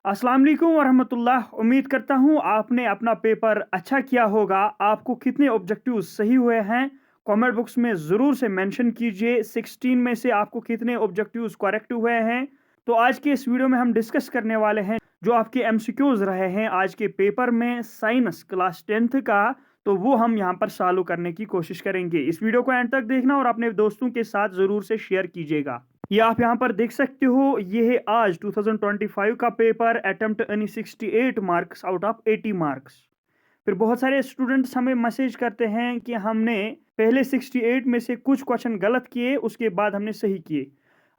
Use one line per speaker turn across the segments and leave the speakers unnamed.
अस्सलाम वालेकुम वरहमतुल्लाह। उम्मीद करता हूँ आपने अपना पेपर अच्छा किया होगा। आपको कितने ऑब्जेक्टिव्स सही हुए हैं कमेंट बॉक्स में ज़रूर से मेंशन कीजिए। 16 में से आपको कितने ऑब्जेक्टिव्स करेक्ट हुए हैं। तो आज के इस वीडियो में हम डिस्कस करने वाले हैं जो आपके एमसीक्यूज रहे हैं आज के पेपर में साइंस क्लास 10th का। तो वो हम यहाँ पर सॉल्व करने की कोशिश करेंगे। इस वीडियो को एंड तक देखना और अपने दोस्तों के साथ ज़रूर से शेयर कीजिएगा। ये आप यहाँ पर देख सकते हो, ये है आज 2025 का पेपर। अटेम्प्ट यानी 68 मार्क्स आउट ऑफ 80 मार्क्स। फिर बहुत सारे स्टूडेंट्स हमें मैसेज करते हैं कि हमने पहले 68 में से कुछ क्वेश्चन गलत किए, उसके बाद हमने सही किए।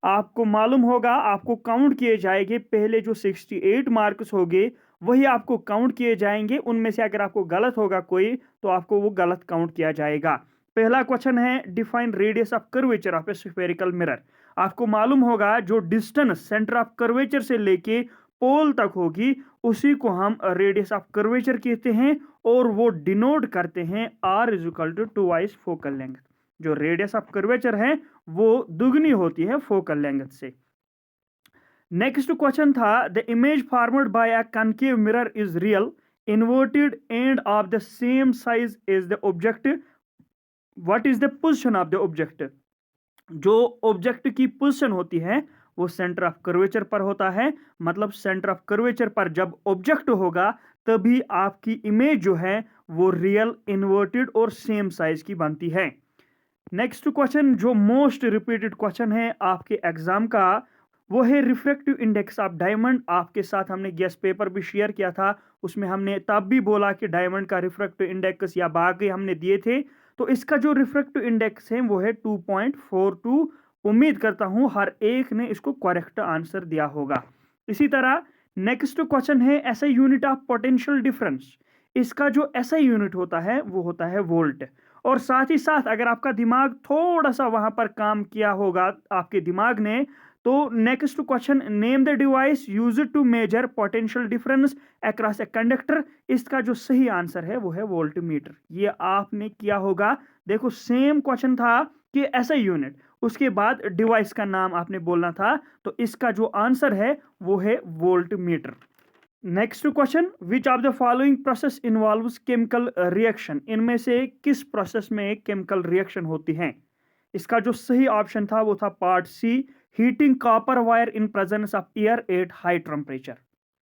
आपको मालूम होगा, आपको काउंट किए जाएंगे। पहले जो 68 मार्क्स होंगे वही आपको काउंट किए जाएंगे। उनमें से अगर आपको गलत होगा कोई तो आपको वो गलत काउंट किया जाएगा। पहला क्वेश्चन है define radius of curvature of A spherical mirror. आपको मालूम होगा जो डिस्टेंस सेंटर ऑफ कर्वेचर से लेके पोल तक होगी उसी को हम रेडियस ऑफ कर्वेचर कहते हैं और वो डिनोट करते हैं R is equal to twice focal length. जो रेडियस ऑफ कर्वेचर है वो दुगनी होती है फोकल लेंथ से। नेक्स्ट क्वेश्चन था the image formed by a concave mirror is real inverted and of the same size is the object. What is the position of the object. जो object की position होती है वो centre of curvature पर होता है। मतलब सेंटर ऑफ कर्वेचर पर जब ऑब्जेक्ट होगा तभी आपकी इमेज जो है वो रियल इन्वर्टेड और सेम साइज की बनती है। नेक्स्ट क्वेश्चन जो मोस्ट रिपीटेड क्वेश्चन है आपके एग्जाम का वो है रिफ्रैक्टिव इंडेक्स ऑफ डायमंड। आपके साथ हमने गेस्ट पेपर भी शेयर किया था, उसमें हमने तब भी बोला कि डायमंड का रिफ्रैक्टिव इंडेक्स या बाकी हमने दिए थे। तो इसका जो रिफ्रैक्टिव इंडेक्स है वो है 2.42। उम्मीद करता हूं हर एक ने इसको करेक्ट आंसर दिया होगा। इसी तरह नेक्स्ट क्वेश्चन है ऐसा यूनिट ऑफ पोटेंशियल डिफरेंस। इसका जो ऐसा यूनिट होता है वो होता है वोल्ट। और साथ ही साथ अगर आपका दिमाग थोड़ा सा वहां पर काम किया होगा आपके दिमाग ने, तो next question name the device used to measure potential difference across a conductor. इसका जो सही आंसर है वो है वोल्टमीटर। ये आपने किया होगा। देखो सेम क्वेश्चन था कि ऐसा यूनिट, उसके बाद डिवाइस का नाम आपने बोलना था। तो इसका जो आंसर है वो है voltmeter. Next question which of the following process involves chemical reaction. इनमें से किस प्रोसेस में केमिकल रिएक्शन होती है। इसका जो सही ऑप्शन था वो था part C heating copper wire in presence of air at high temperature.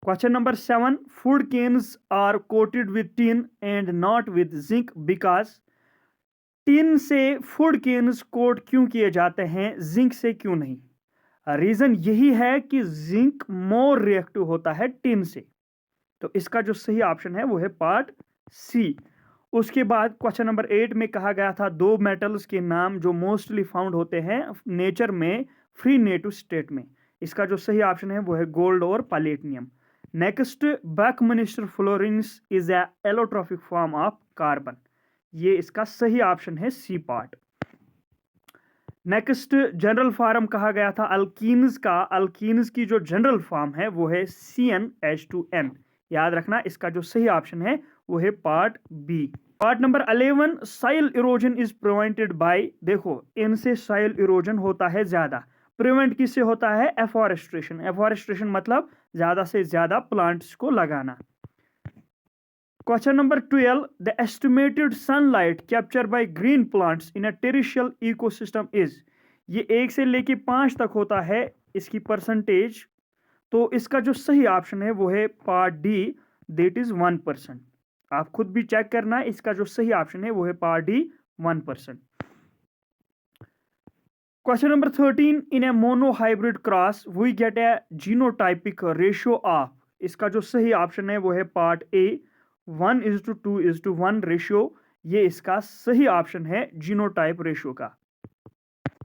Question number 7 food cans are coated with tin and not with zinc because. Tin से फूड केन्स कोट क्यों किए जाते हैं, जिंक से क्यों नहीं। रीजन यही है कि जिंक मोर रिएक्टिव होता है टिन से। तो इसका जो सही ऑप्शन है वो है पार्ट सी। उसके बाद क्वेश्चन नंबर 8 में कहा गया था दो मेटल्स के नाम जो मोस्टली फाउंड होते हैं नेचर में फ्री नेटिव स्टेट में। इसका जो सही ऑप्शन है वो है गोल्ड और palladium. Next buckminsterfullerene is a allotropic form of carbon. ये इसका सही ऑप्शन है C part. Next general form कहा गया था अल्कीन्स का। अल्कीन्स की जो जनरल फॉर्म है वो है CnH2n। याद रखना इसका जो सही ऑप्शन है वो है part B. Part number 11 soil erosion is prevented by. देखो इनसे सॉइल इरोजन होता है ज्यादा। प्रिवेंट किससे होता है, एफॉरेस्ट्रेशन। एफॉरेस्ट्रेशन मतलब ज्यादा से ज्यादा प्लांट्स को लगाना। Question number 12 the estimated sunlight capture by green plants in a terrestrial ecosystem is. ये 1 से लेके 5 तक होता है इसकी परसेंटेज। तो इसका जो सही ऑप्शन है वो है पार्ट डी दैट इज 1%। आप खुद भी चेक करना, इसका जो सही ऑप्शन है वो है part D 1%। Question number 13 in a monohybrid cross we get a genotypic ratio of. इसका जो सही ऑप्शन है वो है पार्ट ए 1:2:1 रेशियो। ये इसका सही ऑप्शन है जीनोटाइप रेशियो का।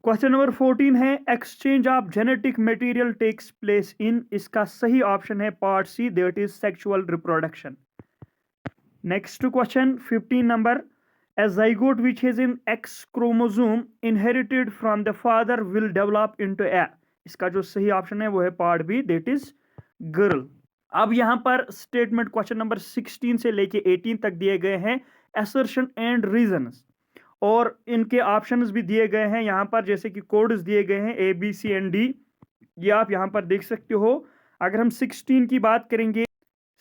क्वेश्चन नंबर 14 है exchange of genetic material takes place in. इसका सही ऑप्शन है part C that is sexual reproduction. Next question 15 number a zygote which has an X chromosome inherited from the father will develop into a। इसका जो सही option है वो है part B that is girl. अब यहां पर स्टेटमेंट क्वेश्चन नंबर 16 से लेके 18 तक दिए गए हैं असर्शन एंड रीजंस। और इनके ऑप्शंस भी दिए गए हैं यहां पर, जैसे कि कोड्स दिए गए हैं A B C and D। ये आप यहां पर देख सकते हो। अगर हम 16 की बात करेंगे,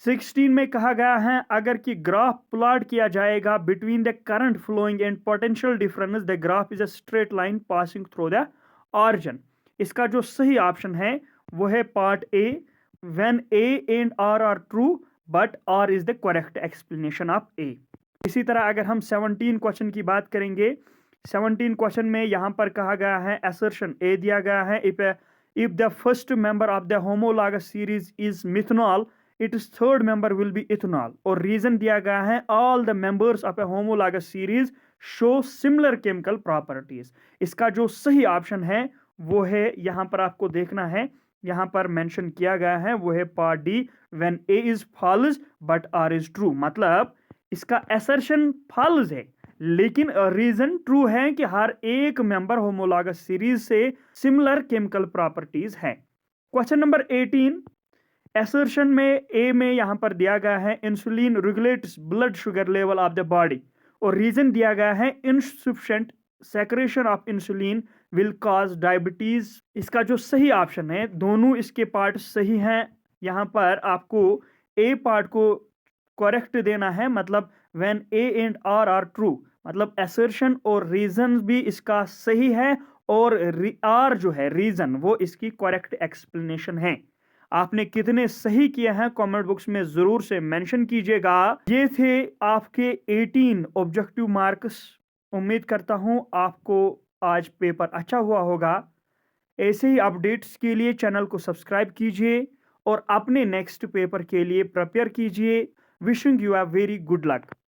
16 में कहा गया है अगर कि ग्राफ प्लॉट किया जाएगा between the current flowing and potential difference, the graph is a straight line passing through the origin. इसका जो सही ऑप्शन है वो है part A, when A and R are true but R is the correct explanation of A. इसी तरह अगर हम 17 क्वेश्चन की बात करेंगे, 17 क्वेश्चन में यहाँ पर कहा गया है असर्शन ए दिया गया है, if the first member of the homologous series is methanol its third member will be ethanol। और रीजन दिया गया है all the members of a homologous series show similar chemical properties। इसका जो सही ऑप्शन है वो है, यहाँ पर आपको देखना है, यहाँ पर मेंशन किया गया है वो है part D, when A is false but R is true. मतलब इसका असर्शन फॉल्स है लेकिन रीजन ट्रू है कि हर एक मेंबर होमोलॉगस सीरीज से सिमिलर केमिकल प्रॉपर्टीज है। क्वेश्चन नंबर 18, असर्शन में ए में यहां पर दिया गया है insulin regulates blood sugar level of the body, और रीजन दिया गया है insufficient secretion of insulin will cause diabetes. इसका जो सही ऑप्शन है, दोनों इसके पार्ट सही हैं, यहां पर आपको ए पार्ट को करेक्ट देना है, मतलब when A and R are true, मतलब असर्शन और रीजन भी इसका सही है और आर जो है रीजन वो इसकी करेक्ट एक्सप्लेनेशन है। आपने कितने सही किए हैं कमेंट बॉक्स में जरूर से मेंशन कीजिएगा। ये थे आपके 18 ऑब्जेक्टिव मार्क्स। उम्मीद करता हूं आपको आज पेपर अच्छा हुआ होगा। ऐसे ही अपडेट्स के लिए चैनल को सब्सक्राइब कीजिए और अपने नेक्स्ट पेपर के लिए प्रिपेयर कीजिए। Wishing you a very good luck.